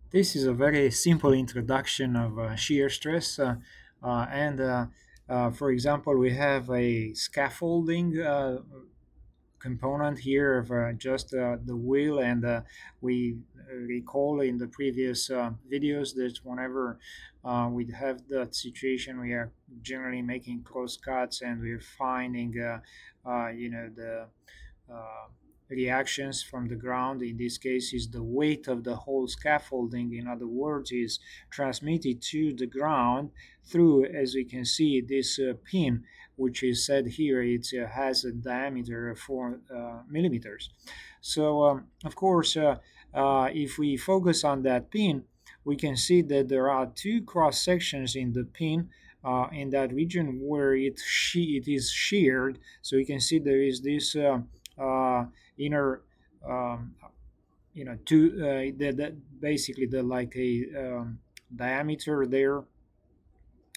This is a very simple introduction of shear stress. For example, we have a scaffolding component here of just the wheel, and we recall in the previous videos that whenever we have that situation, we are generally making close cuts and we're finding, the uh, reactions from the ground. In this case is the weight of the whole scaffolding, in other words, is transmitted to the ground through, as we can see, this pin, which is said here it has a diameter of 4 millimeters. So of course, if we focus on that pin, we can see that there are two cross sections in the pin, in that region where it is sheared. So you can see there is this uh, inner, um, two that basically the like a diameter there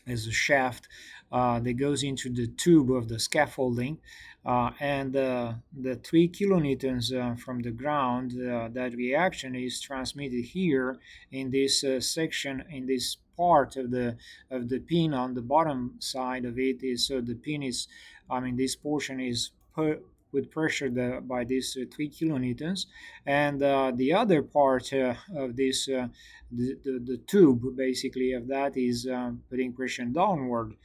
as a shaft that goes into the tube of the scaffolding, and the 3 kilonewtons from the ground, that reaction is transmitted here in this section, in this part of the pin on the bottom side of it. Is so the pin is, I mean, this portion is put with pressure by these 3 kilonewtons, and the other part of this the tube basically of that is putting pressure downward.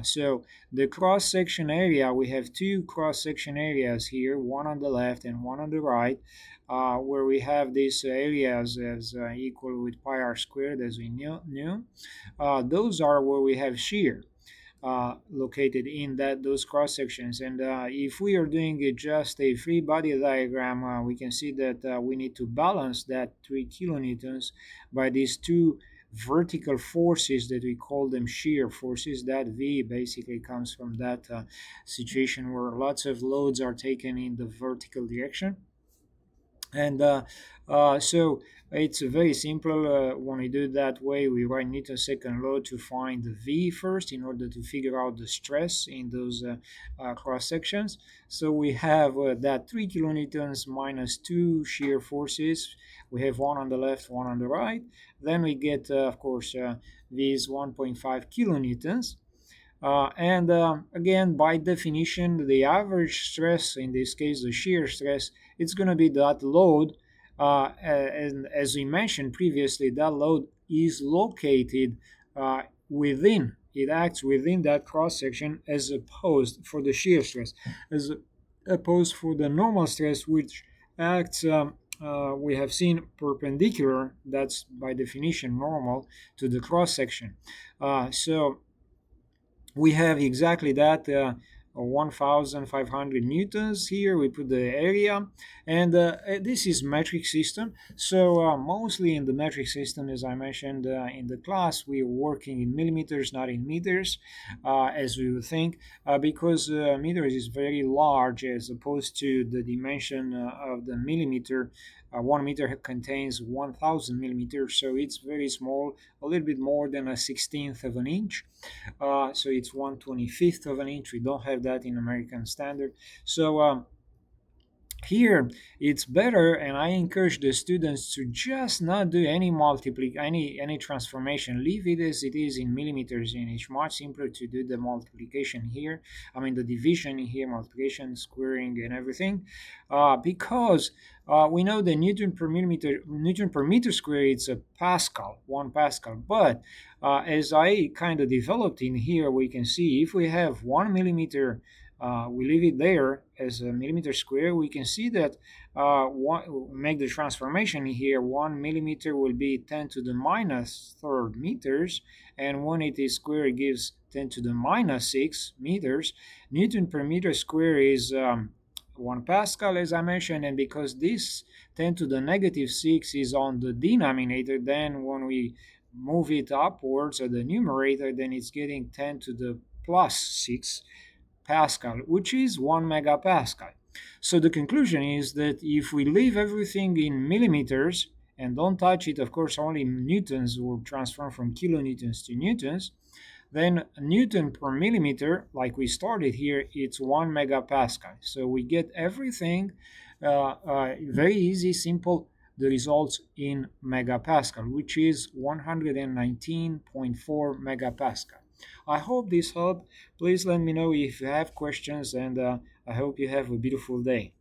So the cross section area, we have two cross section areas here, one on the left and one on the right, where we have these areas as equal with pi r squared, as we knew. Those are where we have shear located in those cross sections. And if we are doing just a free body diagram, we can see that we need to balance that 3 kilonewtons by these two vertical forces that we call them shear forces. That V basically comes from that situation where lots of loads are taken in the vertical direction. And so it's very simple. When we do it that way, we write Newton second law to find the V first in order to figure out the stress in those cross sections. So we have that 3 kilonewtons minus two shear forces. We have one on the left, one on the right. Then we get, of course, V is 1.5 kilonewtons. And again, by definition, the average stress, in this case, the shear stress, it's going to be that load. And as we mentioned previously, that load is located within, it acts within that cross section, as opposed for the shear stress, as opposed for the normal stress, which acts. We have seen perpendicular, that's by definition normal, to the cross section. So we have exactly that, 1500 newtons. Here we put the area, and this is metric system. So mostly in the metric system, as I mentioned in the class, we are working in millimeters, not in meters, as we would think, because meters is very large as opposed to the dimension of the millimeter. 1 meter contains 1000 millimeters, so it's very small, a little bit more than a 16th of an inch. So it's 1/25th of an inch. We don't have that in American standard. So here it's better, and I encourage the students to just not do any any transformation. Leave it as it is in millimeters, and it's much simpler to do the multiplication here, I mean the division here, multiplication, squaring, and everything, because we know the newton per meter square, it's a pascal, 1 pascal. But as I kind of developed in here, we can see if we have 1 millimeter, we leave it there as a millimeter square, we can see that make the transformation here. 1 millimeter will be 10 to the minus third meters, and when it is square, it gives 10 to the minus 6 meters. Newton per meter square is 1 pascal, as I mentioned, and because this 10 to the negative 6 is on the denominator, then when we move it upwards at the numerator, then it's getting 10 to the plus 6 Pascal, which is 1 megapascal. So the conclusion is that if we leave everything in millimeters and don't touch it, of course, only newtons will transform from kilonewtons to newtons, then Newton per millimeter, like we started here, it's 1 megapascal. So we get everything very easy, simple, the results in megapascal, which is 119.4 megapascal. I hope this helped. Please let me know if you have questions, and I hope you have a beautiful day.